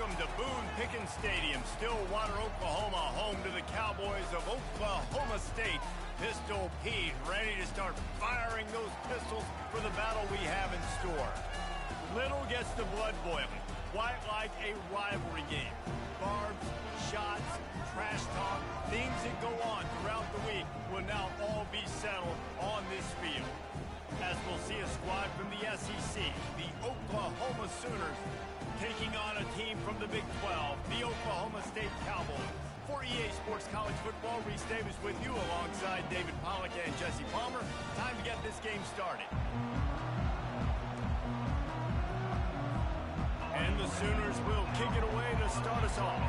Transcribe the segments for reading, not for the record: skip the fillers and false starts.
Welcome to Boone Pickens Stadium, Stillwater, Oklahoma, home to the Cowboys of Oklahoma State. Pistol Pete ready to start firing those pistols for the battle we have in store. Little gets the blood boiling, quite like a rivalry game. Barbs, shots, trash talk, things that go on throughout the week will now all be settled on this field. As we'll see a squad from the SEC, the Oklahoma Sooners, taking on a team from the Big 12, the Oklahoma State Cowboys. For EA Sports College Football, Reese Davis with you alongside David Pollack and Jesse Palmer. Time to get this game started. And the Sooners will kick it away to start us off.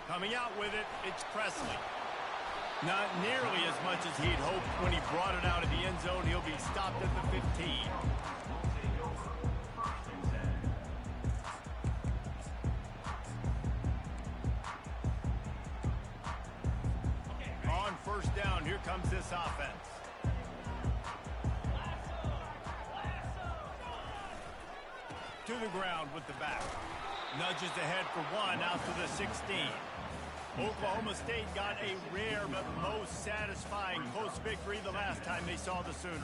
Coming out with it, it's Presley. Not nearly as much as he'd hoped when he brought it out of the end zone. He'll be stopped at the 15. On first down, here comes this offense. To the ground with the back. Nudges ahead for one out to the 16. Oklahoma State got a rare but most satisfying close victory the last time they saw the Sooners.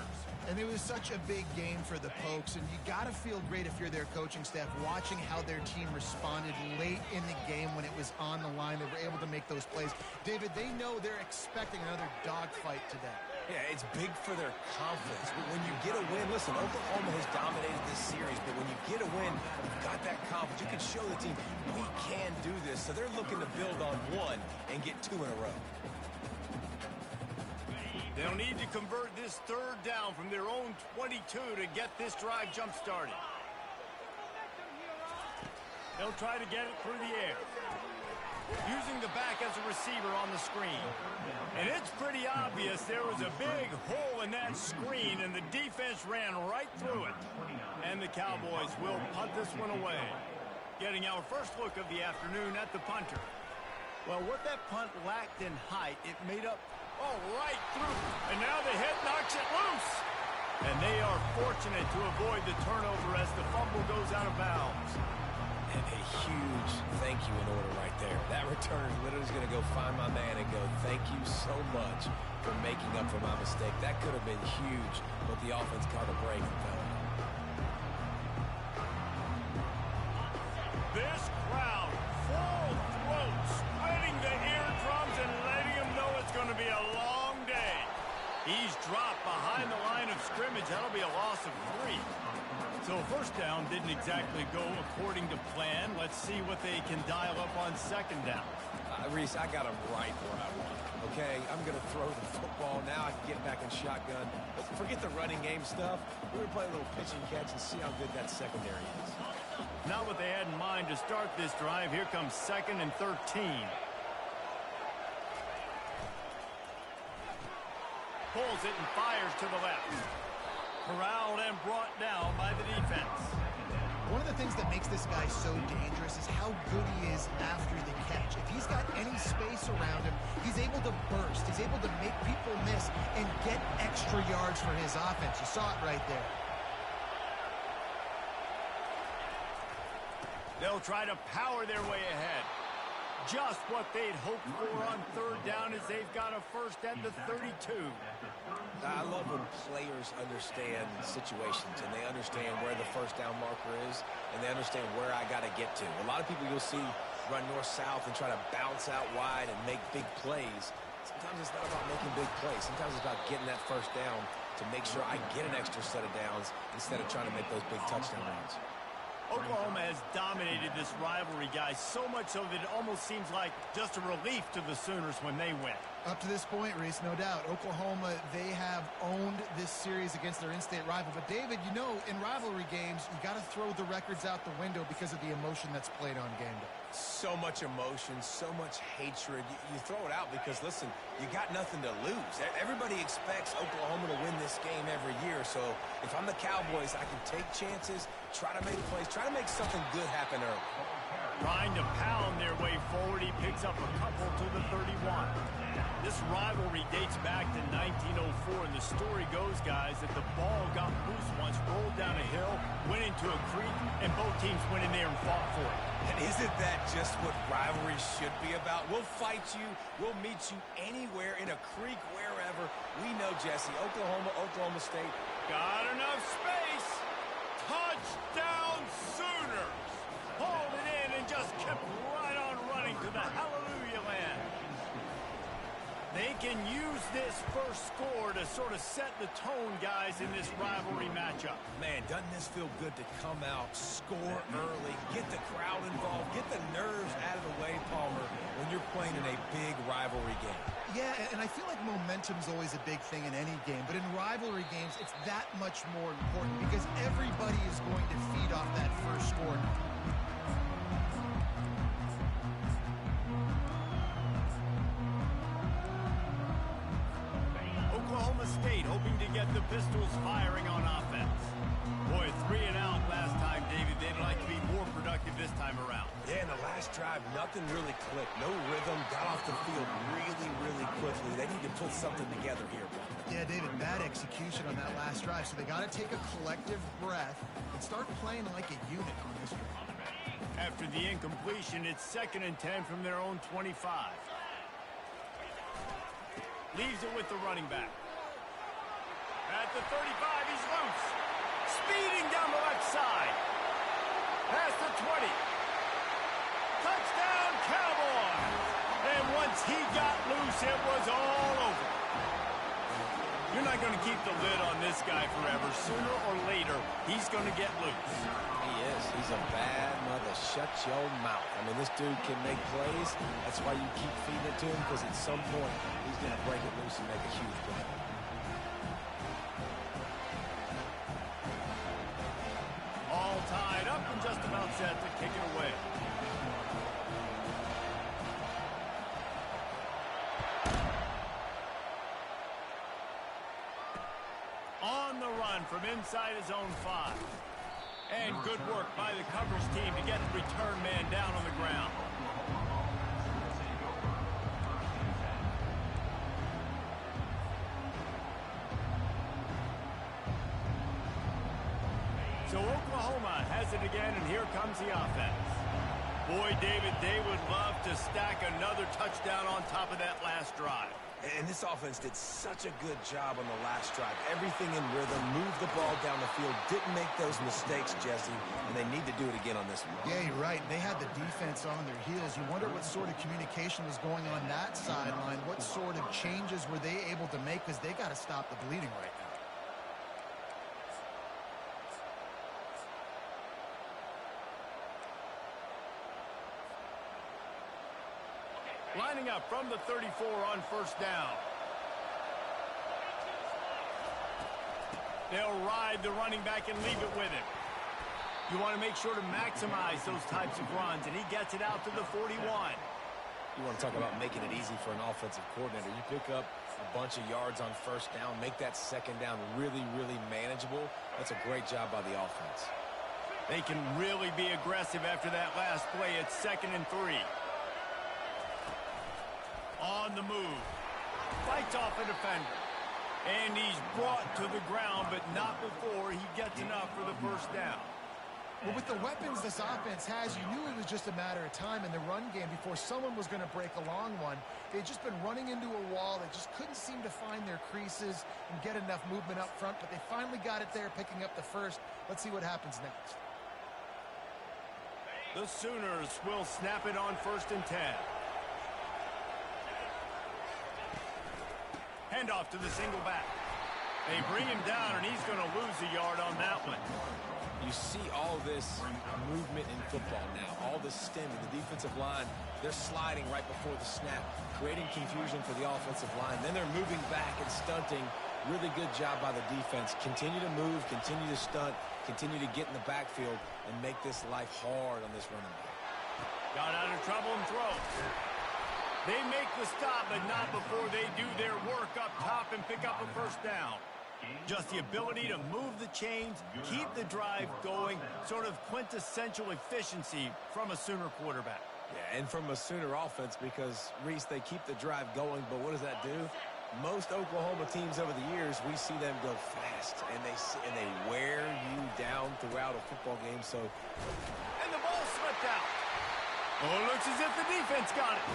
And it was such a big game for the Pokes, and you got to feel great if you're their coaching staff watching how their team responded late in the game when it was on the line. They were able to make those plays. David, they know they're expecting another dogfight today. Yeah, it's big for their confidence. But when you get a win, listen, Oklahoma has dominated this series, but when you get a win, you've got that confidence. You can show the team, we can do this. So they're looking to build on one and get two in a row. They'll need to convert this third down from their own 22 to get this drive jump-started. They'll try to get it through the air. Using the back as a receiver on the screen. And it's pretty obvious there was a big hole in that screen, and the defense ran right through it. And the Cowboys will punt this one away. Getting our first look of the afternoon at the punter. Well, what that punt lacked in height, it made up right through. And now the head knocks it loose. And they are fortunate to avoid the turnover as the fumble goes out of bounds. And a huge thank you in order right there. That return literally is going to go find my man and go, thank you so much for making up for my mistake. That could have been huge, but the offense caught a break and fell. This crowd, full throat, spreading the eardrums and letting them know it's going to be a long day. He's dropped behind the line of scrimmage. That'll be a loss of 3. So first down didn't exactly go according to plan. Let's see what they can dial up on second down. Reese, I got him right where I want him, okay? I'm going to throw the football. Now I can get back in shotgun. But forget the running game stuff. We're going to play a little pitch and catch and see how good that secondary is. Not what they had in mind to start this drive. Here comes 2nd and 13. Pulls it and fires to the left. Corralled and brought down by the defense. One of the things that makes this guy so dangerous is how good he is after the catch. If he's got any space around him, he's able to burst. He's able to make people miss and get extra yards for his offense. You saw it right there. They'll try to power their way ahead. Just what they'd hoped for on third down as they've got a first at the 32. I love when players understand situations and they understand where the first down marker is and they understand where I got to get to. A lot of people you'll see run north-south and try to bounce out wide and make big plays. Sometimes it's not about making big plays. Sometimes it's about getting that first down to make sure I get an extra set of downs instead of trying to make those big touchdown runs. Oklahoma has dominated this rivalry, guys, so much so that it almost seems like just a relief to the Sooners when they win. Up to this point, Reese, no doubt. Oklahoma, they have owned this series against their in-state rival. But, David, you know, in rivalry games, you got to throw the records out the window because of the emotion that's played on game day. So much emotion, so much hatred. You throw it out because, listen, you got nothing to lose. Everybody expects Oklahoma to win this game every year. So if I'm the Cowboys, I can take chances, try to make plays, try to make something good happen early. Trying to pound their way forward, he picks up a couple to the 31. This This rivalry dates back to 1904, and the story goes, guys, that the ball got loose once, rolled down a hill, went into a creek, and both teams went in there and fought for it. And isn't that just what rivalry should be about? We'll fight you. We'll meet you anywhere, in a creek, wherever. We know, Jesse, Oklahoma, Oklahoma State. Got enough space. Touchdown Sooners. Hauled it in and just kept right on running to the hallelujah land. They can use this first score to sort of set the tone, guys, in this rivalry matchup. Man, doesn't this feel good to come out, score early, get the crowd involved, get the nerves out of the way, Palmer, when you're playing in a big rivalry game. Yeah, and I feel like momentum's always a big thing in any game, but in rivalry games, it's that much more important because everybody is going to feed off that first score. Oklahoma State hoping to get the Pistols firing on offense. Boy, 3 and out last time, David. They'd like to be more productive this time around. Yeah, in the last drive, nothing really clicked. No rhythm, got off the field really, really quickly. They need to put something together here. Yeah, David, bad execution on that last drive, so they got to take a collective breath and start playing like a unit on this one. After the incompletion, it's 2nd and 10 from their own 25. Leaves it with the running back. At the 35, he's loose. Speeding down the left side. Past the 20. Touchdown, Cowboys! And once he got loose, it was all over. You're not going to keep the lid on this guy forever. Sooner or later, he's going to get loose. He is. He's a bad mother. Shut your mouth. I mean, this dude can make plays. That's why you keep feeding it to him, because at some point, he's going to break it loose and make a huge play. All tied up and just about set to kick it away. On the run from inside his own 5. And good work by the coverage team to get the return man down on the ground. So Oklahoma has it again, and here comes the offense. Boy, David, they would love to stack another touchdown on top of that last drive. And this offense did such a good job on the last drive. Everything in rhythm, moved the ball down the field, didn't make those mistakes, Jesse, and they need to do it again on this one. Yeah, you're right. They had the defense on their heels. You wonder what sort of communication was going on that sideline. What sort of changes were they able to make, because they got to stop the bleeding right now. Lining up from the 34 on first down. They'll ride the running back and leave it with him. You want to make sure to maximize those types of runs, and he gets it out to the 41. You want to talk about making it easy for an offensive coordinator. You pick up a bunch of yards on first down, make that second down really, really manageable. That's a great job by the offense. They can really be aggressive after that last play. It's 2nd and 3. On the move. Fights off a defender. And he's brought to the ground, but not before he gets enough for the first down. Well, with the weapons this offense has, you knew it was just a matter of time in the run game before someone was going to break a long one. They'd just been running into a wall. They just couldn't seem to find their creases and get enough movement up front, but they finally got it there, picking up the first. Let's see what happens next. The Sooners will snap it on 1st and 10. Handoff to the single back. They bring him down, and he's going to lose a yard on that one. You see all this movement in football now, all this stemming. The defensive line, they're sliding right before the snap, creating confusion for the offensive line. Then they're moving back and stunting. Really good job by the defense. Continue to move, continue to stunt, continue to get in the backfield, and make this life hard on this running back. Got out of trouble and throws. They make the stop, but not before they do their work up top and pick up a first down. Just the ability to move the chains, keep the drive going, sort of quintessential efficiency from a Sooner quarterback. Yeah, and from a Sooner offense, because, Reese, they keep the drive going, but what does that do? Most Oklahoma teams over the years, we see them go fast, and they wear you down throughout a football game. So, and the ball slipped out. Oh, it looks as if the defense got it.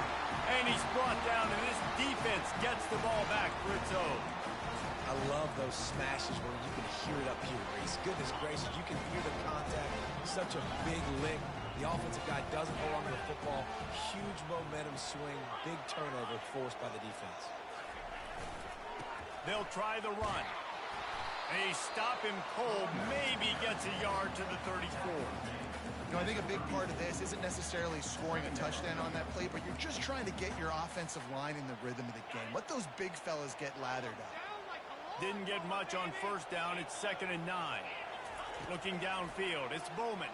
And he's brought down, and this defense gets the ball back for its own. I love those smashes where you can hear it up here, Reese. Goodness gracious, you can hear the contact. Such a big lick. The offensive guy doesn't hold on to the football. Huge momentum swing. Big turnover forced by the defense. They'll try the run. They stop him cold. Maybe gets a yard to the 34. You know, I think a big part of this isn't necessarily scoring a touchdown on that play, but you're just trying to get your offensive line in the rhythm of the game. Let those big fellas get lathered up. Didn't get much on first down. It's 2nd and 9. Looking downfield, it's Bowman.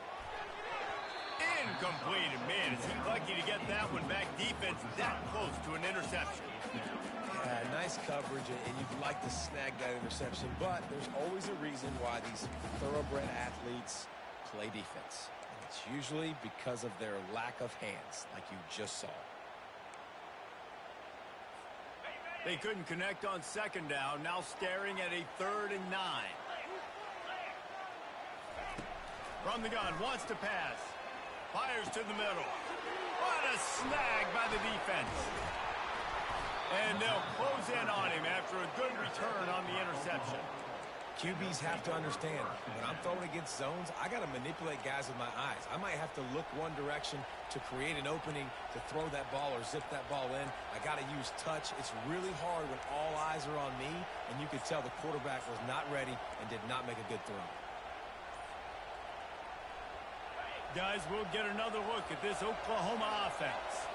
Incomplete. And man, is he lucky to get that one back. Defense that close to an interception. Yeah, nice coverage, and you'd like to snag that interception, but there's always a reason why these thoroughbred athletes play defense. And it's usually because of their lack of hands, like you just saw. They couldn't connect on 2nd down. Now staring at a 3rd and 9. From the gun, wants to pass. Fires to the middle. What a snag by the defense. And they'll close in on him after a good return on the interception. QBs have to understand, when I'm throwing against zones, I got to manipulate guys with my eyes. I might have to look one direction to create an opening to throw that ball or zip that ball in. I got to use touch. It's really hard when all eyes are on me, and you could tell the quarterback was not ready and did not make a good throw. Guys, we'll get another look at this Oklahoma offense.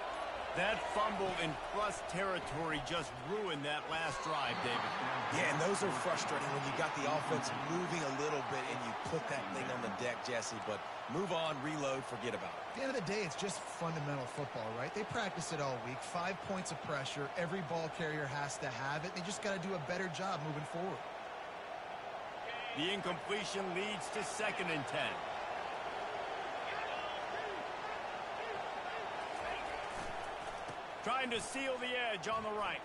That fumble in plus territory just ruined that last drive, David. Yeah, and those are frustrating when you got the offense moving a little bit and you put that thing on the deck, Jesse. But move on, reload, forget about it. At the end of the day, it's just fundamental football, right? They practice it all week. 5 points of pressure. Every ball carrier has to have it. They just got to do a better job moving forward. The incompletion leads to 2nd and 10. Trying to seal the edge on the right.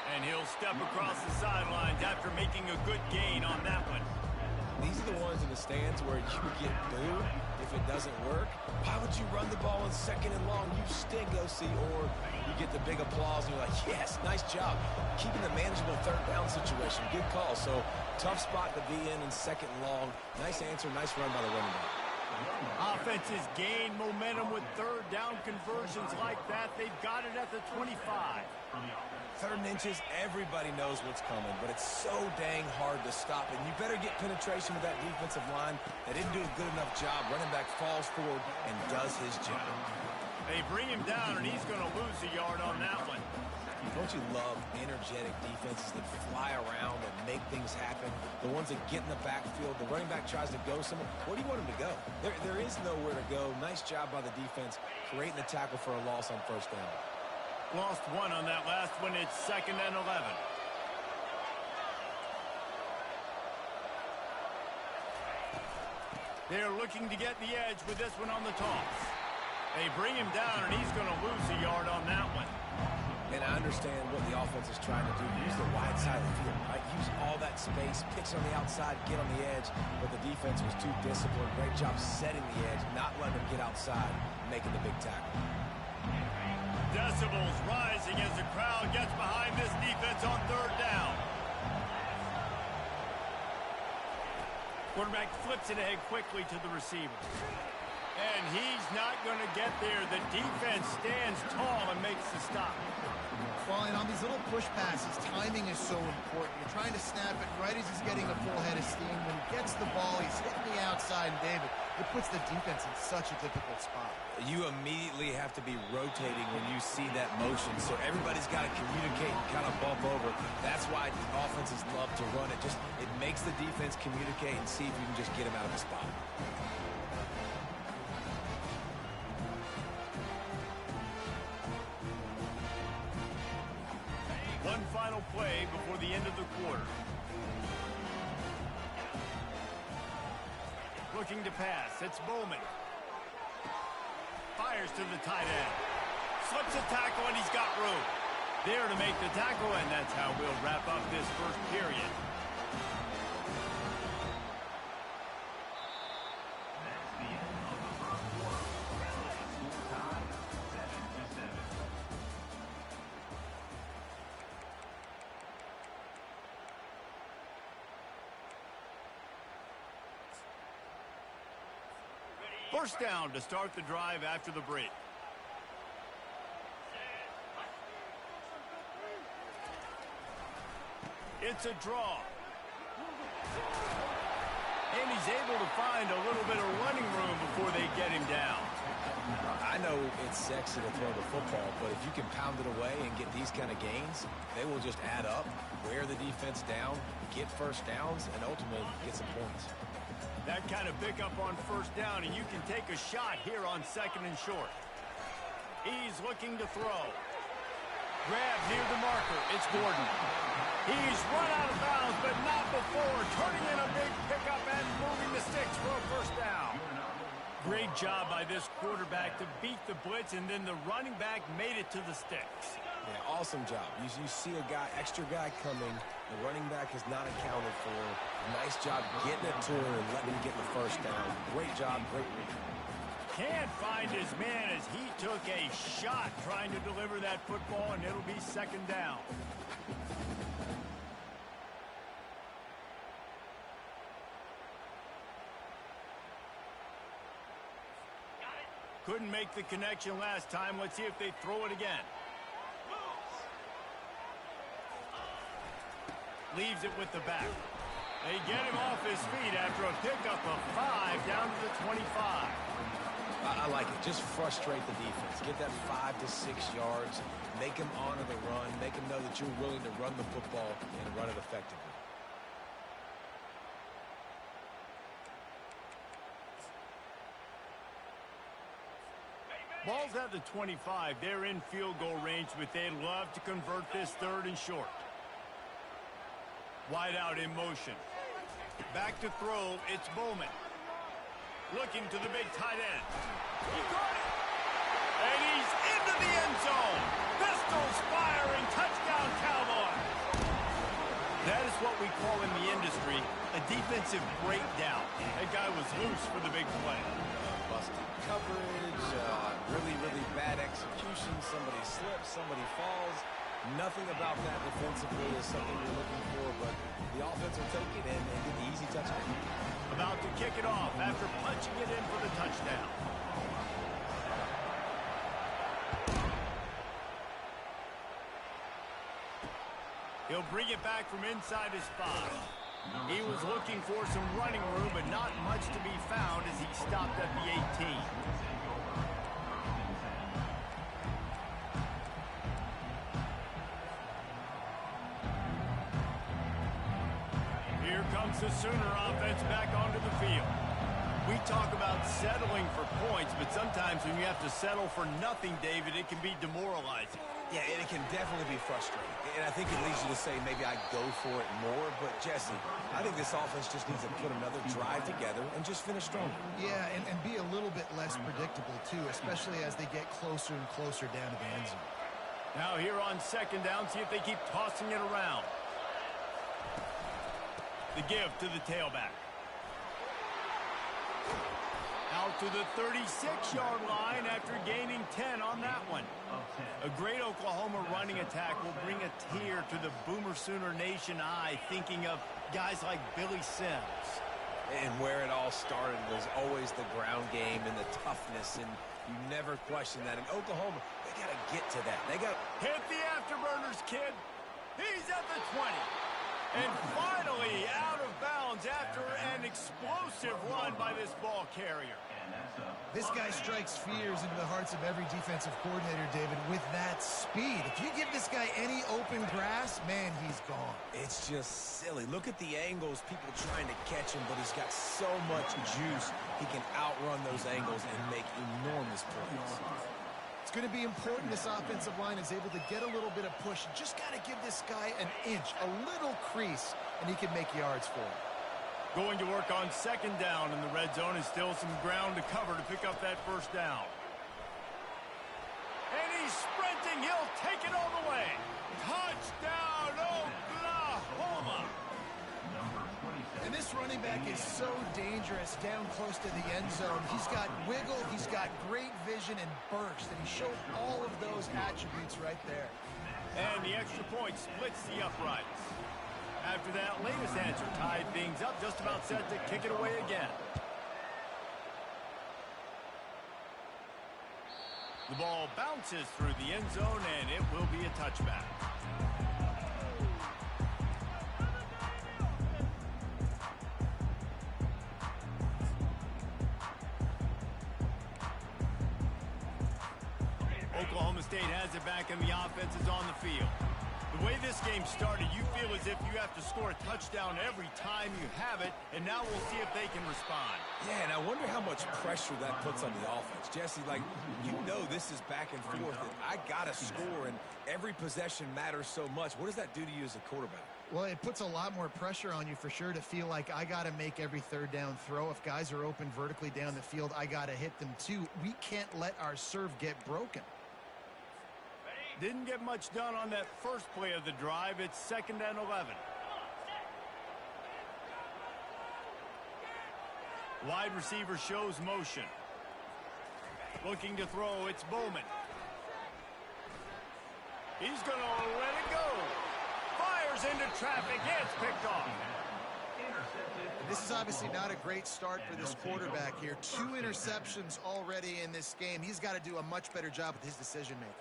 And he'll step across the sidelines after making a good gain on that one. These are the ones in the stands where you get booed if it doesn't work. Why would you run the ball in 2nd and long? You stink, OC. Or you get the big applause and you're like, yes, nice job. Keeping the manageable 3rd down situation. Good call. So tough spot to be in 2nd and long. Nice answer, nice run by the running back. Offenses gain momentum with 3rd down conversions like that. They've got it at the 25. 3rd and inches, everybody knows what's coming, but it's so dang hard to stop. And you better get penetration with that defensive line. They didn't do a good enough job. Running back falls forward and does his job. They bring him down, and he's going to lose a yard on that one. Don't you love energetic defenses that fly around and make things happen? The ones that get in the backfield, the running back tries to go somewhere. Where do you want him to go? There is nowhere to go. Nice job by the defense creating the tackle for a loss on 1st down. Lost 1 on that last one. It's 2nd and 11. They're looking to get the edge with this one on the toss. They bring him down, and he's going to lose a yard on that one. And I understand what the offense is trying to do. Use the wide side of the field, right? Use all that space, pitch on the outside, get on the edge. But the defense was too disciplined. Great job setting the edge, not letting them get outside, making the big tackle. Decibels rising as the crowd gets behind this defense on 3rd down. Quarterback flips it ahead quickly to the receiver. And he's not going to get there. The defense stands tall and makes the stop. Well, and on these little push passes, timing is so important. You're trying to snap it right as he's getting a full head of steam. When he gets the ball, he's hitting the outside, and David, it puts the defense in such a difficult spot. You immediately have to be rotating when you see that motion, so everybody's got to communicate and kind of bump over. That's why offenses love to run it. It makes the defense communicate and see if you can just get him out of the spot. One final play before the end of the quarter. Looking to pass. It's Bowman. fires to the tight end. Slips a tackle, and he's got room. There to make the tackle, and that's how we'll wrap up this first period. First down to start the drive after the break. It's a draw. And he's able to find a little bit of running room before they get him down. I know it's sexy to throw the football, but if you can pound it away and get these kind of gains, they will just add up, wear the defense down, get first downs, and ultimately get some points. That kind of pickup on first down, and you can take a shot here on second and short. He's looking to throw. Grab near the marker. It's Gordon. He's run out of bounds, but not before turning in a big pickup and moving the sticks for a first down. Great job by this quarterback to beat the blitz, and then the running back made it to the sticks. Yeah, awesome job. You see a extra guy coming. The running back is not accounted for. Nice job getting it to him and letting him get the first down. Great job, great read. Can't find his man as he took a shot trying to deliver that football, and it'll be second down. Couldn't make the connection last time. Let's see if they throw it again. Leaves it with the back. They get him off his feet after a pickup of 5 down to the 25. I like it. Just frustrate the defense. Get that 5 to 6 yards. Make them honor the run. Make them know that you're willing to run the football and run it effectively. Ball's at the 25. They're in field goal range, but they'd love to convert this third and short. Wide out in motion. Back to throw. It's Bowman. Looking to the big tight end. He got it. And he's into the end zone. Pistols firing. Touchdown, Cowboys. That is what we call in the industry a defensive breakdown. That guy was loose for the big play. Busted coverage, really, really bad execution. Somebody slips, somebody falls. Nothing about that defensively is something you're looking for, but the offense will take it and get the easy touchdown. About to kick it off after punching it in for the touchdown. He'll bring it back from inside his 5. He was looking for some running room, but not much to be found as he stopped at the 18. Here comes the Sooner offense back onto the field. We talk about settling for points, but sometimes when you have to settle for nothing, David, it can be demoralizing. Yeah, and it can definitely be frustrating. And I think it leads you to say maybe I go for it more. But, Jesse, I think this offense just needs to put another drive together and just finish strong. Yeah, and be a little bit less predictable, too, especially as they get closer and closer down to the end zone. Now here on second down, see if they keep tossing it around. The give to the tailback. Out to the 36-yard line after gaining 10 on that one. A great Oklahoma running attack will bring a tear to the Boomer Sooner Nation eye, thinking of guys like Billy Sims. And where it all started was always the ground game and the toughness, and you never question that. In Oklahoma, they got to get to that. They got hit the afterburners, kid. He's at the 20. And finally out of bounds after an explosive run by this ball carrier. This guy strikes fears into the hearts of every defensive coordinator, David, with that speed. If you give this guy any open grass, man, he's gone. It's just silly. Look at the angles, people trying to catch him, but he's got so much juice. He can outrun those angles and make enormous plays. It's going to be important this offensive line is able to get a little bit of push. Just got to give this guy an inch, a little crease, and he can make yards for him. Going to work on second down in the red zone, and still some ground to cover to pick up that first down. he'll take it all the way. Touchdown, Oklahoma! And this running back is so dangerous down close to the end zone. He's got wiggle, he's got great vision and burst, and he showed all of those attributes right there. And the extra point splits the uprights. After that latest answer tied things up, just about set to kick it away again. The ball bounces through the end zone, and it will be a touchback. Oklahoma State has it back, and the offense is on the field. The way this game started, you feel as if you have to score a touchdown every time you have it, and now we'll see if they can respond. Yeah, and I wonder how much pressure that puts on the offense. Jesse, like, you know this is back and forth, and I got to score, and every possession matters so much. What does that do to you as a quarterback? Well, it puts a lot more pressure on you for sure to feel like I got to make every third down throw. If guys are open vertically down the field, I got to hit them too. We can't let our serve get broken. Didn't get much done on that first play of the drive. It's 2nd and 11. Wide receiver shows motion. Looking to throw, it's Bowman. He's going to let it go. Fires into traffic. It's picked off. This is obviously not a great start for this quarterback here. 2 interceptions already in this game. He's got to do a much better job with his decision-making.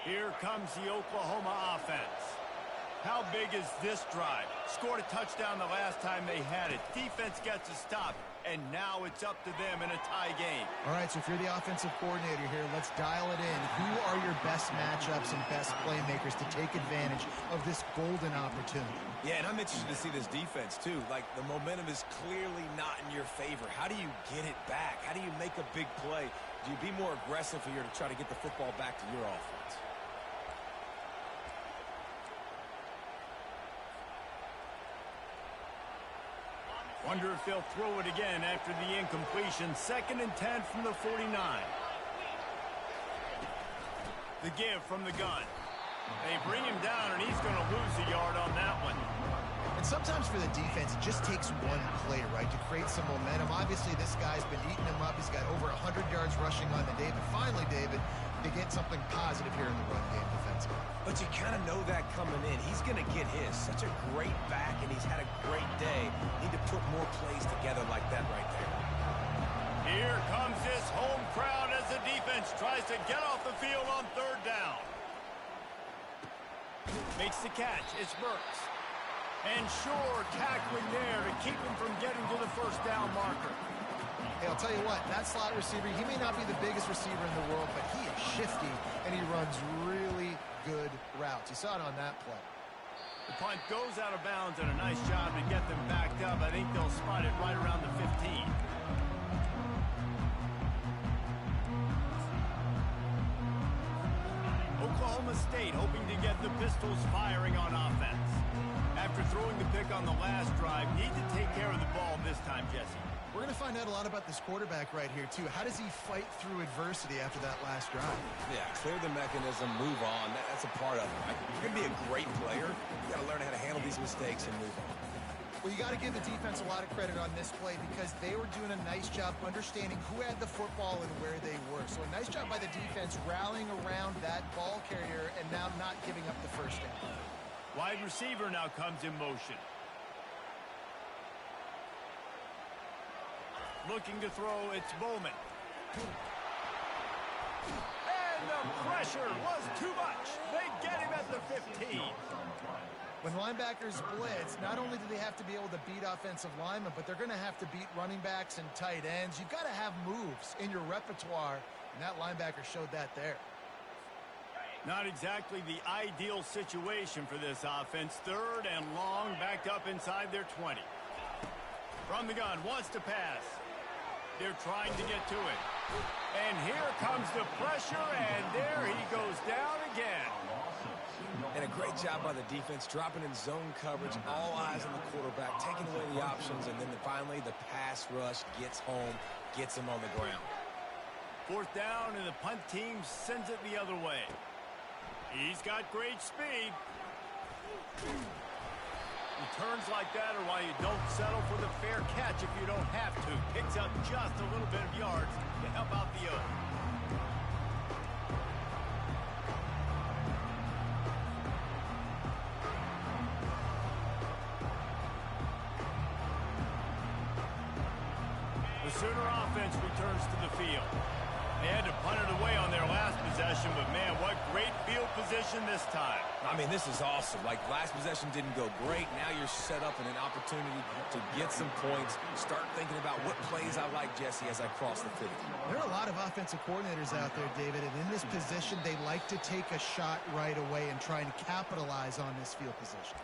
Here comes the Oklahoma offense. How big is this drive? Scored a touchdown the last time they had it. Defense gets a stop, and now it's up to them in a tie game. All right, so if you're the offensive coordinator here, let's dial it in. Who are your best matchups and best playmakers to take advantage of this golden opportunity? Yeah, and I'm interested to see this defense, too. Like, the momentum is clearly not in your favor. How do you get it back? How do you make a big play? Do you be more aggressive here to try to get the football back to your offense? Wonder if they'll throw it again after the incompletion. 2nd and 10 from the 49. The give from the gun. They bring him down, and he's going to lose a yard on that one. And sometimes for the defense, it just takes one play, right, to create some momentum. Obviously, this guy's been eating him up. He's got over 100 yards rushing on the day. But finally, David, they get something positive here in the run game defensively. But you kind of know that coming in. He's going to get his. Such a great back, and he's had a great day. Need to put more plays together like that right there. Here comes this home crowd as the defense tries to get off the field on 3rd down. Makes the catch. It's Burks. And Shore tackling there to keep him from getting to the 1st down marker. Hey, I'll tell you what, that slot receiver, he may not be the biggest receiver in the world, but he is shifty, and he runs really good routes. You saw it on that play. The punt goes out of bounds, and a nice job to get them backed up. I think they'll spot it right around the 15. Oklahoma State hoping to get the Pistols firing on offense. After throwing the pick on the last drive, need to take care of the ball this time, Jesse. We're going to find out a lot about this quarterback right here, too. How does he fight through adversity after that last drive? Yeah, clear the mechanism, move on. That's a part of it. If you're going to be a great player, you got to learn how to handle these mistakes and move on. Well, you got to give the defense a lot of credit on this play because they were doing a nice job understanding who had the football and where they were. So a nice job by the defense rallying around that ball carrier and now not giving up the 1st down. Wide receiver now comes in motion. Looking to throw, it's Bowman. And the pressure was too much. They get him at the 15. When linebackers blitz, not only do they have to be able to beat offensive linemen, but they're going to have to beat running backs and tight ends. You've got to have moves in your repertoire, and that linebacker showed that there. Not exactly the ideal situation for this offense. 3rd and long, backed up inside their 20. From the gun, wants to pass. They're trying to get to it. And here comes the pressure, and there he goes down again. And a great job by the defense, dropping in zone coverage, all eyes on the quarterback, taking away the options, and then finally the pass rush gets home, gets him on the ground. Fourth down, and the punt team sends it the other way. He's got great speed. Returns like that are why you don't settle for the fair catch if you don't have to. Picks up just a little bit of yards to help out the Oaks. The Sooner offense returns to the field. They had to punt it away on their last possession, but man, what great field position this time. I mean, this is awesome. Like, last possession didn't go great. Now you're set up in an opportunity to get some points. Start thinking about what plays I like, Jesse, as I cross the field. There are a lot of offensive coordinators out there, David, and in this position, they like to take a shot right away and try to capitalize on this field position.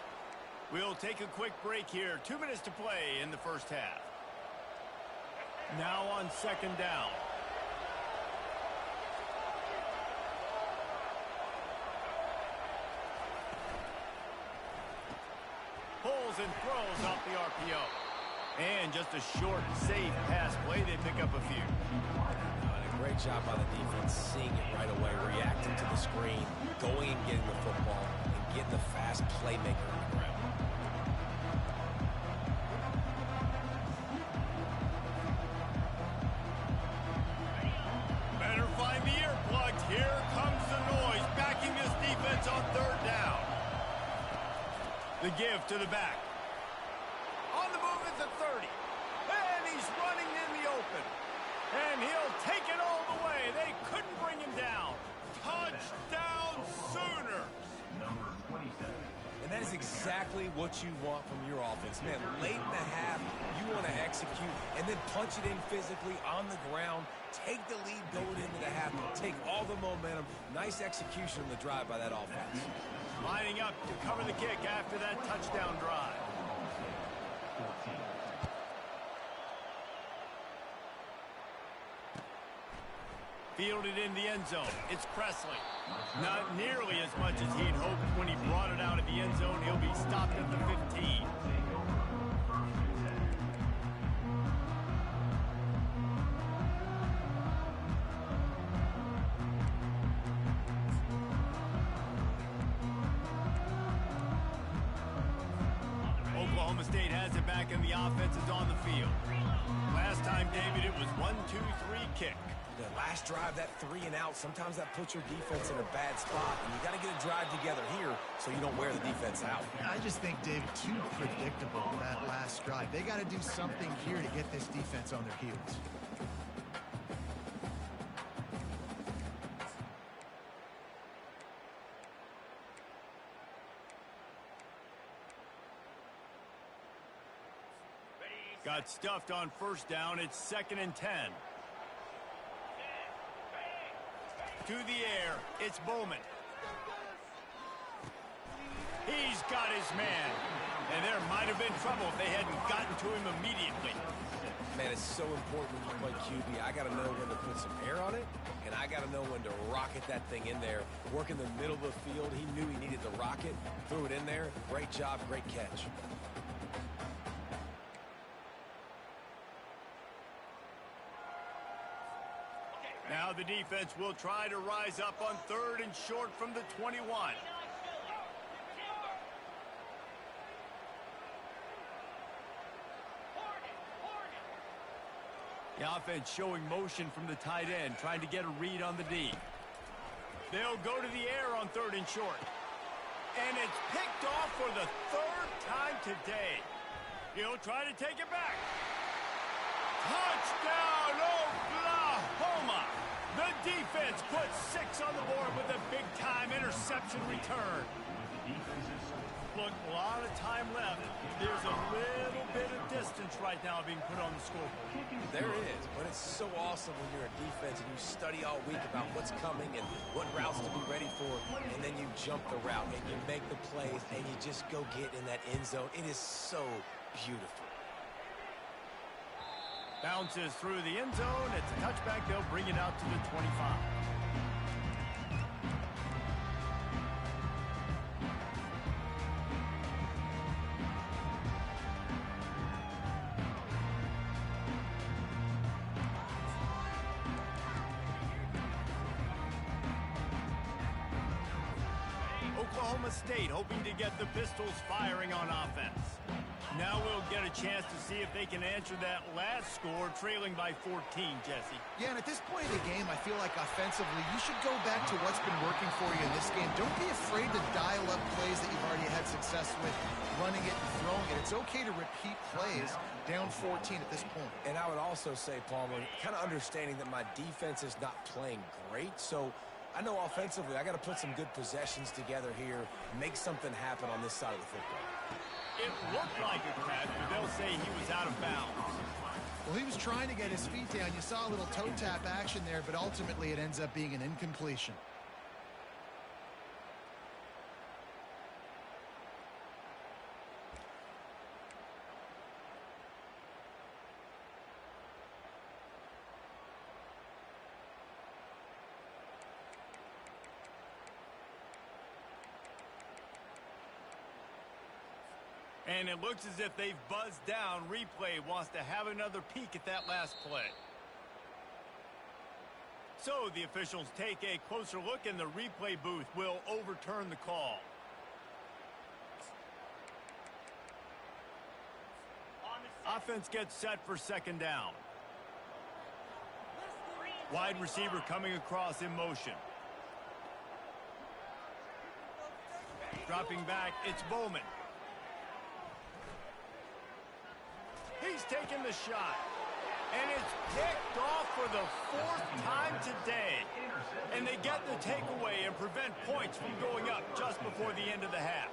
We'll take a quick break here. 2 minutes to play in the first half. Now on second down. Pulls and throws off the RPO. And just a short, safe pass play. They pick up a few. A great job by the defense, seeing it right away, reacting to the screen, going and getting the football, and getting the fast playmaker on the ground. Better find the earplugs. Here comes the noise, backing this defense on third down. The give to the back. On the move at the 30. And he's running in the open. And he'll take it all the way. They couldn't bring him down. Touchdown Sooners. And that is exactly what you want from your offense. Man, late in the half, you want to execute and then punch it in physically on the ground. Take the lead going into the half. Take all the momentum. Nice execution on the drive by that offense. Lining up to cover the kick after that touchdown drive. Fielded in the end zone. It's Presley. Not nearly as much as he'd hoped when he brought it out of the end zone. He'll be stopped at the 15. Oklahoma State has it back and the offense is on the field. Last time, David, it was 1-2-3 kick. The last drive, that 3 and out, sometimes that puts your defense in a bad spot, and you got to get a drive together here so you don't wear the defense out. I just think, David, too predictable that last drive. They got to do something here to get this defense on their heels. Got stuffed on first down. It's 2nd and 10. To the air, it's Bowman. He's got his man. And there might have been trouble if they hadn't gotten to him immediately. Man, it's so important when you play QB. I got to know when to put some air on it, and I got to know when to rocket that thing in there. Work in the middle of the field. He knew he needed the rocket, threw it in there. Great job, great catch. Now the defense will try to rise up on 3rd and short from the 21. The offense showing motion from the tight end, trying to get a read on the D. They'll go to the air on 3rd and short. And it's picked off for the 3rd time today. He'll try to take it back. Touchdown, Oklahoma! The defense puts 6 on the board with a big-time interception return. Look, a lot of time left. There's a little bit of distance right now being put on the scoreboard. There is, but it's so awesome when you're a defense and you study all week about what's coming and what routes to be ready for, and then you jump the route and you make the plays and you just go get in that end zone. It is so beautiful. Bounces through the end zone. It's a touchback. They'll bring it out to the 25. Oklahoma State hoping to get the Pistols firing on offense. Now we'll get a chance to see if they can answer that last score, trailing by 14, Jesse. Yeah, and at this point of the game, I feel like offensively, you should go back to what's been working for you in this game. Don't be afraid to dial up plays that you've already had success with, running it and throwing it. It's okay to repeat plays down 14 at this point. And I would also say, Palmer, kind of understanding that my defense is not playing great, so I know offensively I got to put some good possessions together here, make something happen on this side of the football. It looked like a catch, but they'll say he was out of bounds. Well, he was trying to get his feet down. You saw a little toe tap action there, but ultimately it ends up being an incompletion. And it looks as if they've buzzed down. Replay wants to have another peek at that last play. So the officials take a closer look, and the replay booth will overturn the call. Offense gets set for second down. Wide receiver coming across in motion. Dropping back, it's Bowman. He's taking the shot, and it's picked off for the fourth time today. And they get the takeaway and prevent points from going up just before the end of the half.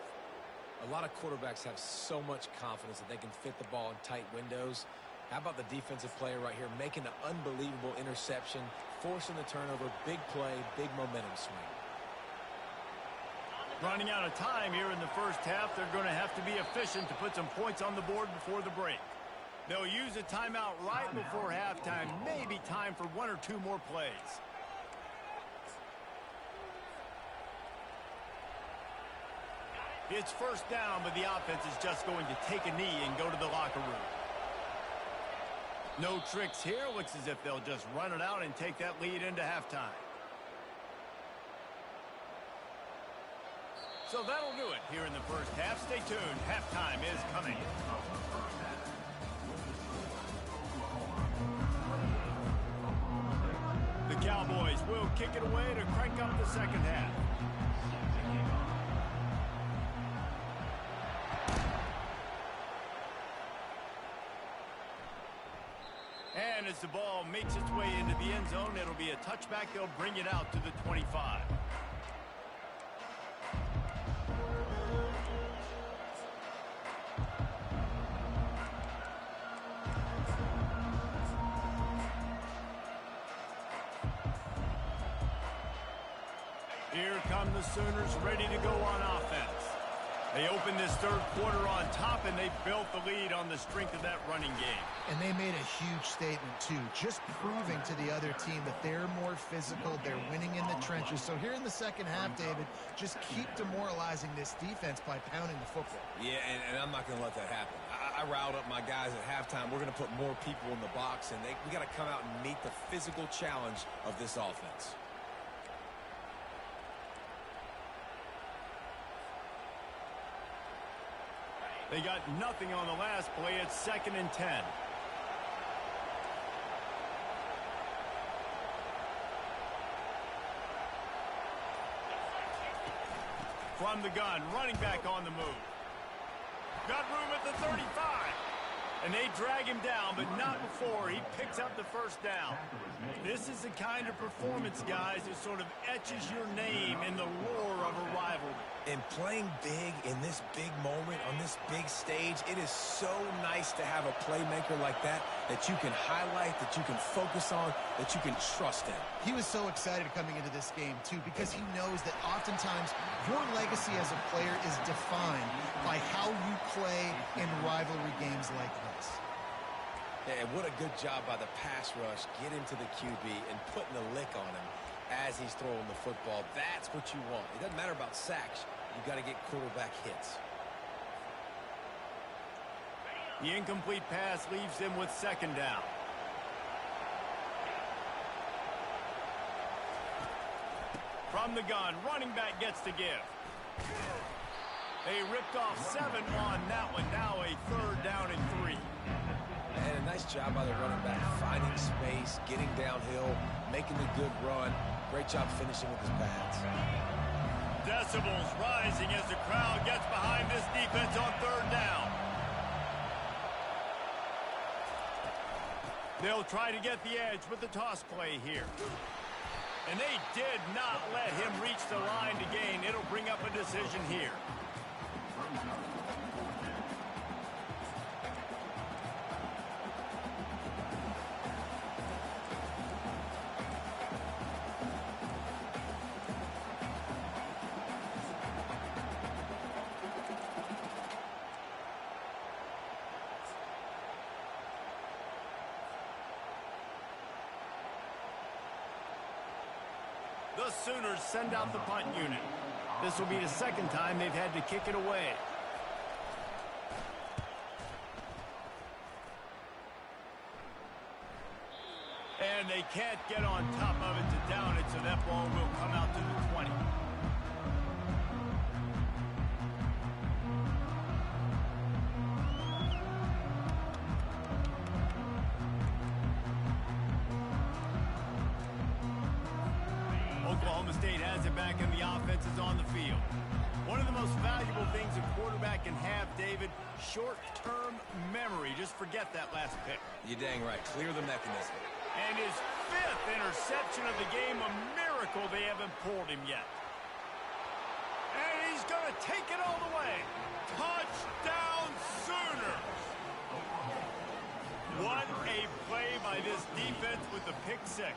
A lot of quarterbacks have so much confidence that they can fit the ball in tight windows. How about the defensive player right here making an unbelievable interception, forcing the turnover, big play, big momentum swing. Running out of time here in the first half, they're going to have to be efficient to put some points on the board before the break. They'll use a timeout right before halftime, maybe time for one or two more plays. It's first down, but the offense is just going to take a knee and go to the locker room. No tricks here. Looks as if they'll just run it out and take that lead into halftime. So that'll do it here in the first half. Stay tuned. Halftime is coming. The Cowboys will kick it away to crank up the second half. And as the ball makes its way into the end zone, it'll be a touchback. They'll bring it out to the 25. Here come the Sooners, ready to go on offense. They opened this third quarter on top, and they built the lead on the strength of that running game. And they made a huge statement, too, just proving to the other team that they're more physical, they're winning in the trenches. So here in the second half, David, just keep demoralizing this defense by pounding the football. Yeah, and I'm not going to let that happen. I riled up my guys at halftime. We're going to put more people in the box, and we got to come out and meet the physical challenge of this offense. They got nothing on the last play. It's 2nd and 10. From the gun, running back on the move. Got room at the 35. And they drag him down, but not before he picks up the first down. This is the kind of performance, guys, that sort of etches your name in the roar of a rivalry. And playing big in this big moment, on this big stage, it is so nice to have a playmaker like that you can highlight, that you can focus on, that you can trust in. He was so excited coming into this game, too, because he knows that oftentimes your legacy as a player is defined by how you play in rivalry games like this. Yeah, what a good job by the pass rush, getting to the QB and putting a lick on him as he's throwing the football. That's what you want. It doesn't matter about sacks. You got to get quarterback hits. The incomplete pass leaves them with 2nd down. From the gun, running back gets to give. They ripped off 7 on that one. Now a 3rd down and 3. And a nice job by the running back, finding space, getting downhill, making a good run. Great job finishing with his pads. Decibels rising as the crowd gets behind this defense on 3rd down. They'll try to get the edge with the toss play here. And they did not let him reach the line to gain. It'll bring up a decision here. The Sooners send out the punt unit. This will be the 2nd time they've had to kick it away. And they can't get on top of it to down it, so that ball will come out to the 20. Oklahoma State has it back and the offense is on the field. One of the most valuable things a quarterback can have, David, short-term memory. Just forget that last pick. You're dang right. Clear the mechanism. And his 5th interception of the game, a miracle they haven't pulled him yet. And he's going to take it all the way. Touchdown Sooners! What a play by this defense with the pick 6.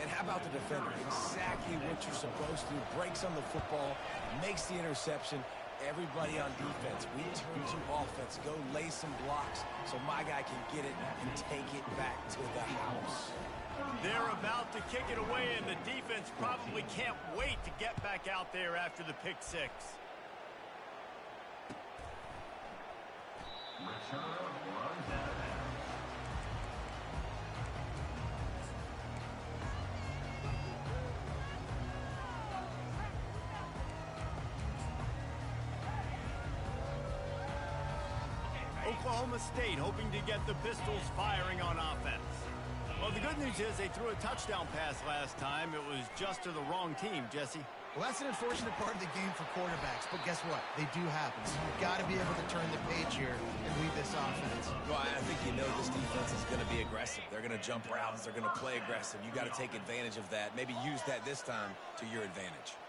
And how about the defender? Exactly what you're supposed to. Breaks on the football, makes the interception. Everybody on defense, we turn to offense. Go lay some blocks so my guy can get it and take it back to the house. They're about to kick it away, and the defense probably can't wait to get back out there after the pick 6. Oklahoma State hoping to get the Pistols firing on offense. Well, the good news is they threw a touchdown pass last time. It was just to the wrong team, Jesse. Well, that's an unfortunate part of the game for quarterbacks, but guess what? They do happen. So you've got to be able to turn the page here and lead this offense. Well, I think you know this defense is going to be aggressive. They're going to jump routes. They're going to play aggressive. You got to take advantage of that. Maybe use that this time to your advantage.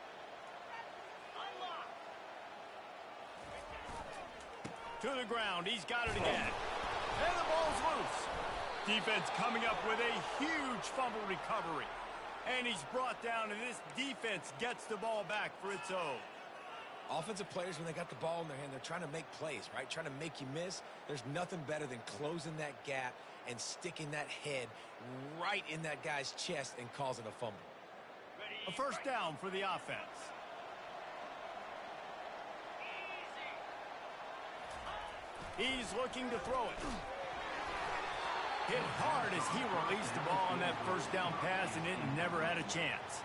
To the ground. He's got it again. And the ball's loose. Defense coming up with a huge fumble recovery. And he's brought down, and this defense gets the ball back for its own. Offensive players, when they got the ball in their hand, they're trying to make plays, right? Trying to make you miss. There's nothing better than closing that gap and sticking that head right in that guy's chest and causing a fumble. A 1st down for the offense. He's looking to throw it. Hit hard as he released the ball on that 1st down pass, and it never had a chance.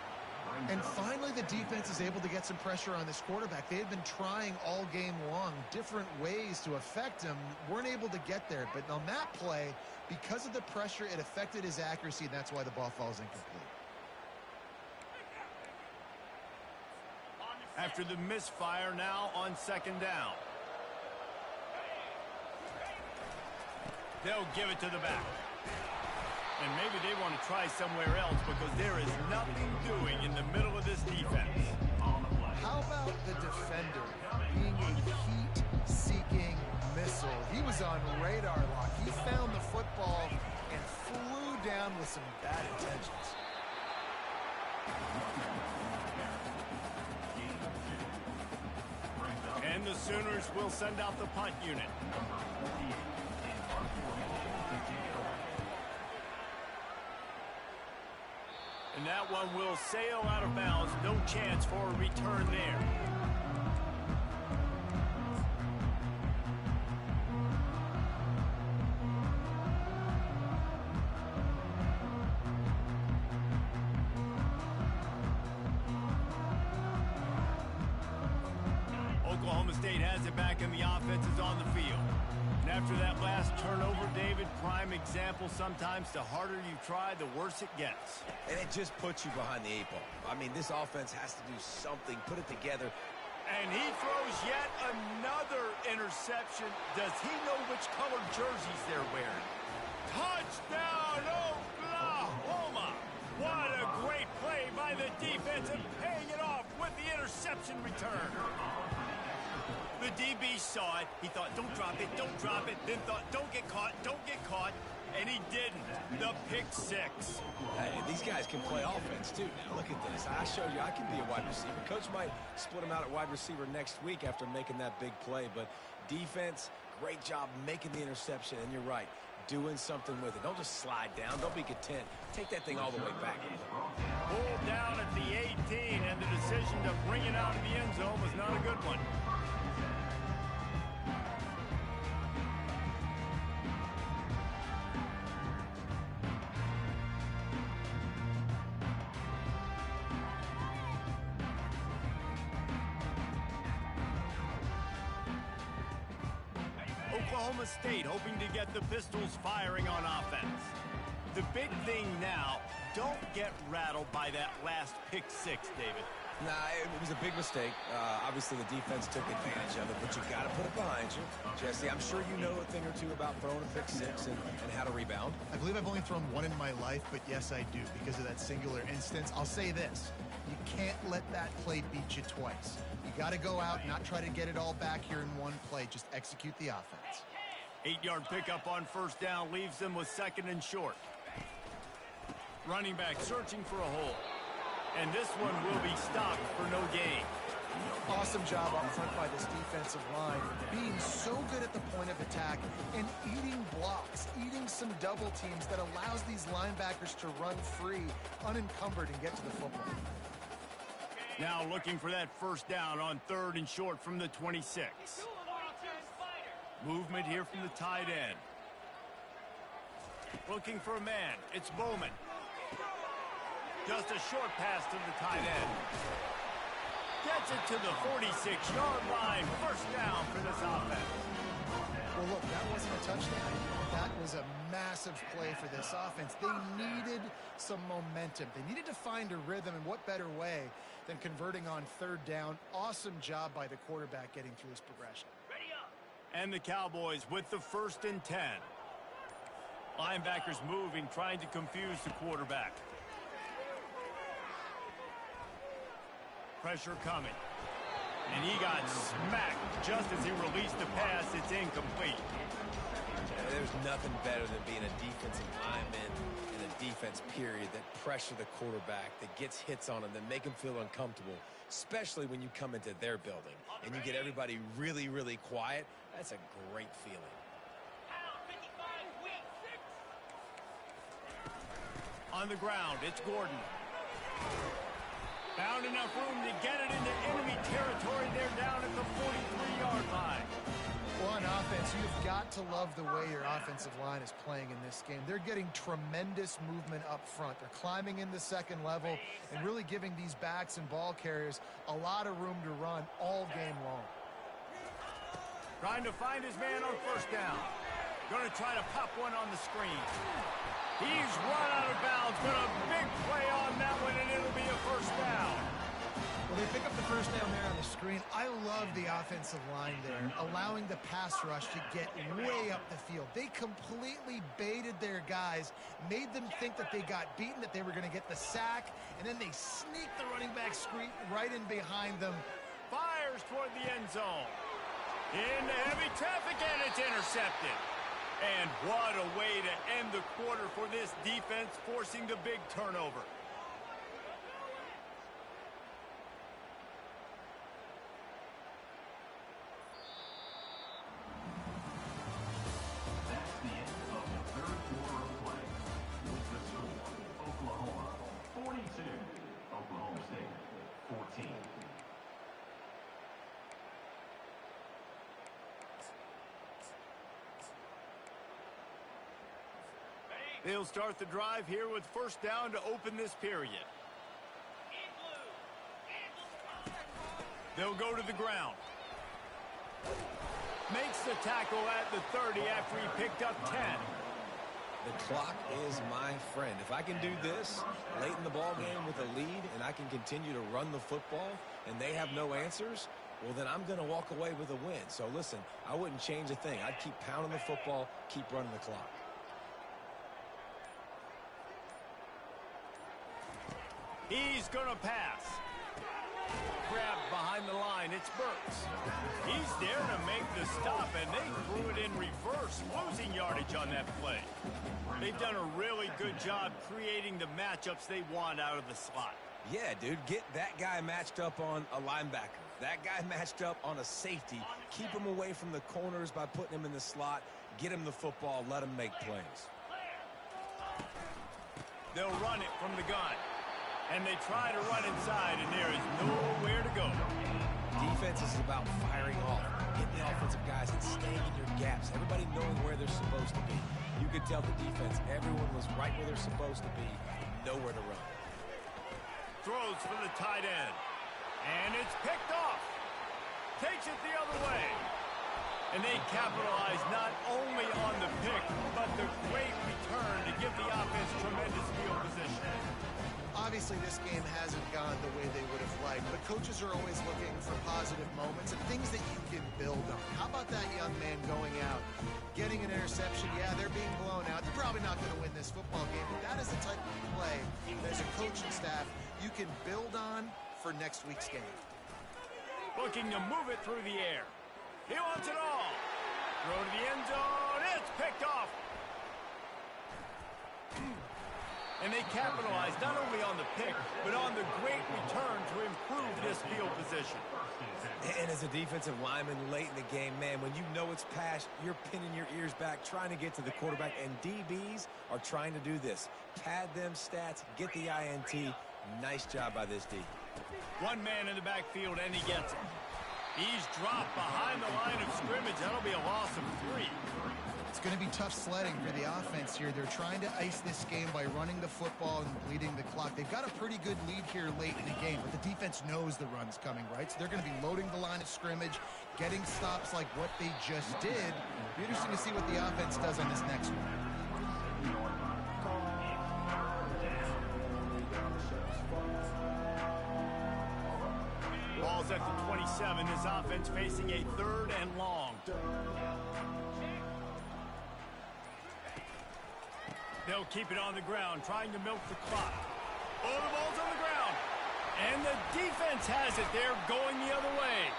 And finally, the defense is able to get some pressure on this quarterback. They had been trying all game long different ways to affect him. Weren't able to get there. But on that play, because of the pressure, it affected his accuracy, and that's why the ball falls incomplete. After the misfire, now on 2nd down. They'll give it to the back. And maybe they want to try somewhere else because there is nothing doing in the middle of this defense. How about the defender being a heat-seeking missile? He was on radar lock. He found the football and flew down with some bad intentions. And the Sooners will send out the punt unit. And that one will sail out of bounds. No chance for a return there. Oklahoma State has it back and the offense is on the field. And after that last turnover, David, prime example sometimes the harder you try, the worse it gets. And it just puts you behind the 8 ball. I mean, this offense has to do something, put it together. And he throws yet another interception. Does he know which colored jerseys they're wearing? Touchdown, Oklahoma! What a great play by the defense and paying it off with the interception return. The DB saw it. He thought, don't drop it, then thought, don't get caught, and he didn't. The pick six. Hey, these guys can play offense, too. Now, look at this. I showed you I can be a wide receiver. Coach might split him out at wide receiver next week after making that big play, but defense, great job making the interception, and you're right, doing something with it. Don't just slide down. Don't be content. Take that thing all the way back. Pulled down at the 18, and the decision to bring it out of the end zone was not a good one. Oklahoma State hoping to get the Pistols firing on offense. The big thing now, don't get rattled by that last pick six, David. Nah, it was a big mistake. Obviously, the defense took advantage of it, but you got to put it behind you. Jesse, I'm sure you know a thing or two about throwing a pick six and how to rebound. I believe I've only thrown one in my life, but yes, I do, because of that singular instance. I'll say this. You can't let that play beat you twice. You got to go out, not try to get it all back here in one play. Just execute the offense. 8-yard pickup on first down leaves them with second and short. Running back searching for a hole. And this one will be stopped for no gain. Awesome job up front by this defensive line, being so good at the point of attack and eating blocks, eating some double teams that allows these linebackers to run free, unencumbered, and get to the football. Now looking for that first down on third and short from the 26. Movement here from the tight end. Looking for a man. It's Bowman. Just a short pass to the tight end. Gets it to the 46-yard line. First down for this offense. Well, look, that wasn't a touchdown. That was a massive play for this offense. They needed some momentum. They needed to find a rhythm, and what better way than converting on third down. Awesome job by the quarterback getting through his progression. And the Cowboys with the 1st and 10. Linebackers moving, trying to confuse the quarterback. Pressure coming. And he got smacked just as he released the pass. It's incomplete. There's nothing better than being a defensive lineman in a defense period that pressure the quarterback, that gets hits on him, that make him feel uncomfortable, especially when you come into their building and you get everybody really, really quiet. That's a great feeling. On the ground, it's Gordon. Found enough room to get it into enemy territory. They're down at the 43-yard line. Well, on offense, you've got to love the way your offensive line is playing in this game. They're getting tremendous movement up front. They're climbing in the second level and really giving these backs and ball carriers a lot of room to run all game long. Trying to find his man on first down. Going to try to pop one on the screen. He's run out of bounds, but a big play on that one, and it'll be a first down. Well, they pick up the first down there on the screen. I love the offensive line there, allowing the pass rush to get way up the field. They completely baited their guys, made them think that they got beaten, that they were going to get the sack, and then they sneaked the running back screen right in behind them. Fires toward the end zone. Into heavy traffic, and it's intercepted. And what a way to end the quarter for this defense, forcing the big turnover. That's the end of the third quarter of play. With the score, Oklahoma 42, Oklahoma State 14. They'll start the drive here with first down to open this period. They'll go to the ground. Makes the tackle at the 30 after he picked up 10. The clock is my friend. If I can do this late in the ball game with a lead and I can continue to run the football and they have no answers, well, then I'm going to walk away with a win. So, listen, I wouldn't change a thing. I'd keep pounding the football, keep running the clock. He's going to pass. Grabbed behind the line. It's Burks. He's there to make the stop, and they threw it in reverse, losing yardage on that play. They've done a really good job creating the matchups they want out of the slot. Yeah, dude, get that guy matched up on a linebacker. That guy matched up on a safety. Keep him away from the corners by putting him in the slot. Get him the football. Let him make plays. They'll run it from the gun. And they try to run inside, and there is nowhere to go. Defense is about firing off, hitting the offensive guys and staying in your gaps. Everybody knowing where they're supposed to be. You could tell the defense, everyone was right where they're supposed to be, nowhere to run. Throws for the tight end. And it's picked off. Takes it the other way. And they capitalize not only on the pick, but the great return to give the offense tremendous field position. Obviously, this game hasn't gone the way they would have liked, but coaches are always looking for positive moments and things that you can build on. How about that young man going out, getting an interception? Yeah, they're being blown out. They're probably not going to win this football game, but that is the type of play that as a coaching staff you can build on for next week's game. Looking to move it through the air. He wants it all. Throw to the end zone. It's picked off. And they capitalize not only on the pick, but on the great return to improve this field position. And as a defensive lineman late in the game, man, when you know it's passed, you're pinning your ears back, trying to get to the quarterback, and DBs are trying to do this. Pad them stats, get the INT. Nice job by this D. One man in the backfield, and he gets it. He's dropped behind the line of scrimmage. That'll be a loss of 3. It's going to be tough sledding for the offense here. They're trying to ice this game by running the football and bleeding the clock. They've got a pretty good lead here late in the game, but the defense knows the run's coming, right? So they're going to be loading the line of scrimmage, getting stops like what they just did. It'll be interesting to see what the offense does on this next one. Ball's at the 27. His offense facing a 3rd and long. They'll keep it on the ground, trying to milk the clock. Oh, the ball's on the ground. And the defense has it. They're going the other way.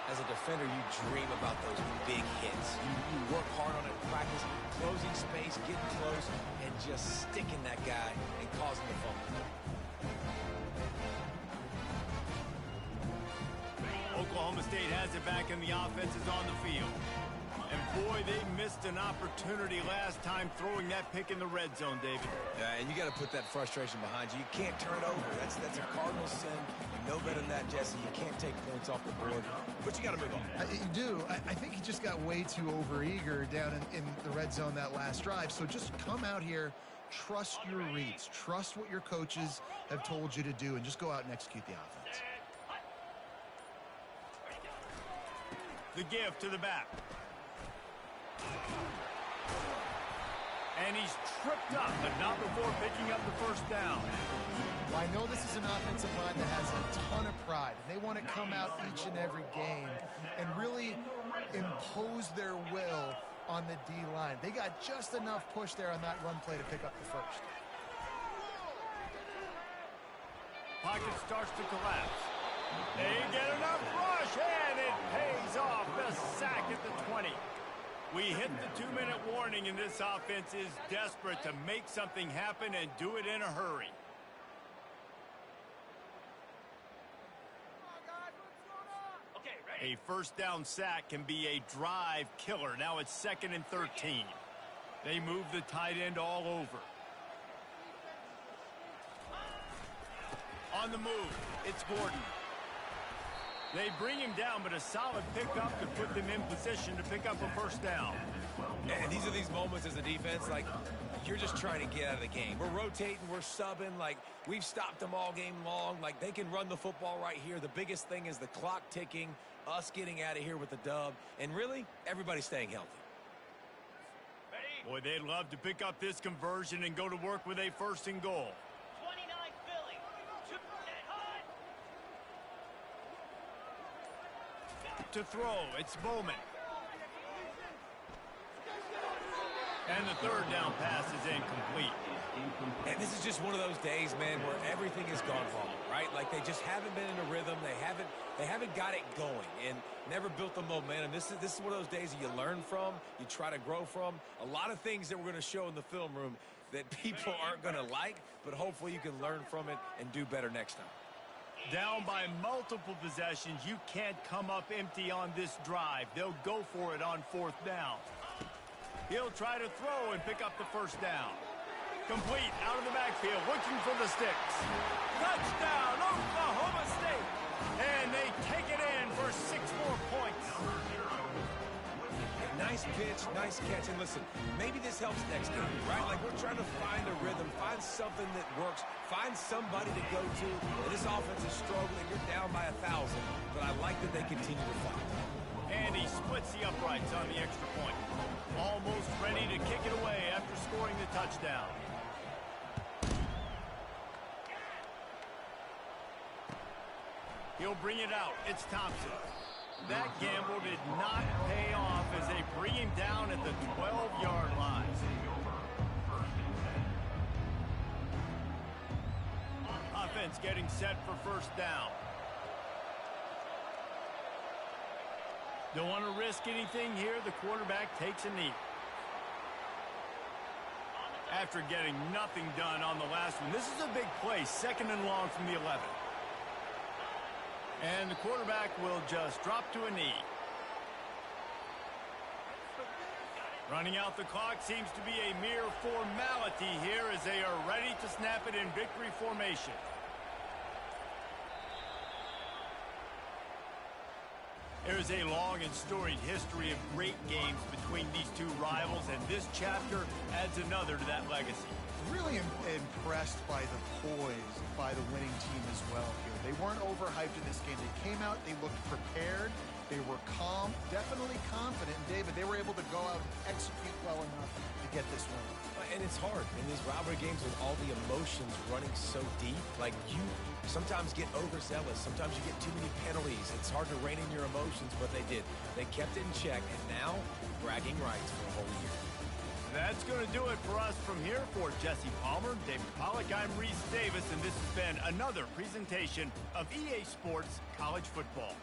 As a defender, you dream about those big hits. You work hard on it in practice, closing space, getting close, and just sticking that guy and causing the fumble. Oklahoma State has it back, and the offense is on the field. And boy, they missed an opportunity last time throwing that pick in the red zone, David. Yeah, and you got to put that frustration behind you. You can't turn it over. That's a cardinal sin. You know better than that, Jesse. You can't take points off the board, but you got to move on. You do. I think he just got way too overeager down in the red zone that last drive. So just come out here, trust your reads, trust what your coaches have told you to do, and just go out and execute the offense. The give to the back. And he's tripped up, but not before picking up the first down. Well, I know this is an offensive line that has a ton of pride. They want to come out each and every game and really impose their will on the D-line. They got just enough push there on that run play to pick up the first. Pocket starts to collapse. They get enough rush, and it pays off. The sack at the 20. We hit the 2-minute warning, and this offense is desperate to make something happen and do it in a hurry. A first down sack can be a drive killer. Now it's 2nd and 13. They move the tight end all over. On the move, it's Gordon. They bring him down, but a solid pickup to put them in position to pick up a first down. And these are these moments as a defense, like, you're just trying to get out of the game. We're rotating, we're subbing, like we've stopped them all game long. Like they can run the football right here. The biggest thing is the clock ticking, us getting out of here with the dub, and really, everybody staying healthy. Boy, they'd love to pick up this conversion and go to work with a 1st and goal. 29 Philly. To throw, it's Bowman. And the 3rd down pass is incomplete. And this is just one of those days, man, where everything has gone wrong, right? Like they just haven't been in a rhythm. They haven't got it going and never built the momentum. This is one of those days that you learn from, you try to grow from. A lot of things that we're going to show in the film room that people aren't going to like, but hopefully you can learn from it and do better next time. Down by multiple possessions, you can't come up empty on this drive. They'll go for it on 4th down. He'll try to throw and pick up the 1st down. Complete out of the backfield, looking for the sticks. Touchdown, Oklahoma State. And they take it in for 6 more points. Nice pitch, nice catch. And listen, maybe this helps next game, right? Like we're trying to find a rhythm, find something that works, find somebody to go to. And this offense is struggling. You're down by 1,000, but I like that they continue to fight. And he splits the uprights on the extra point. Almost ready to kick it away after scoring the touchdown. He'll bring it out. It's Thompson. That gamble did not pay off as they bring him down at the 12-yard line. Offense getting set for 1st down. Don't want to risk anything here. The quarterback takes a knee. After getting nothing done on the last one, this is a big play. 2nd and long from the 11. And the quarterback will just drop to a knee. Running out the clock seems to be a mere formality here as they are ready to snap it in victory formation. There's a long and storied history of great games between these two rivals, and this chapter adds another to that legacy. Really impressed by the poise by the winning team as well here. They weren't overhyped in this game. They came out, they looked prepared, they were calm, definitely confident. And David, they were able to go out and execute well enough to get this win. And it's hard in these rivalry games with all the emotions running so deep. Like you sometimes get overzealous. Sometimes you get too many penalties. It's hard to rein in your emotions, but they did. They kept it in check, and now bragging rights for a whole year. That's going to do it for us from here. For Jesse Palmer, David Pollack, I'm Reese Davis, and this has been another presentation of EA Sports College Football.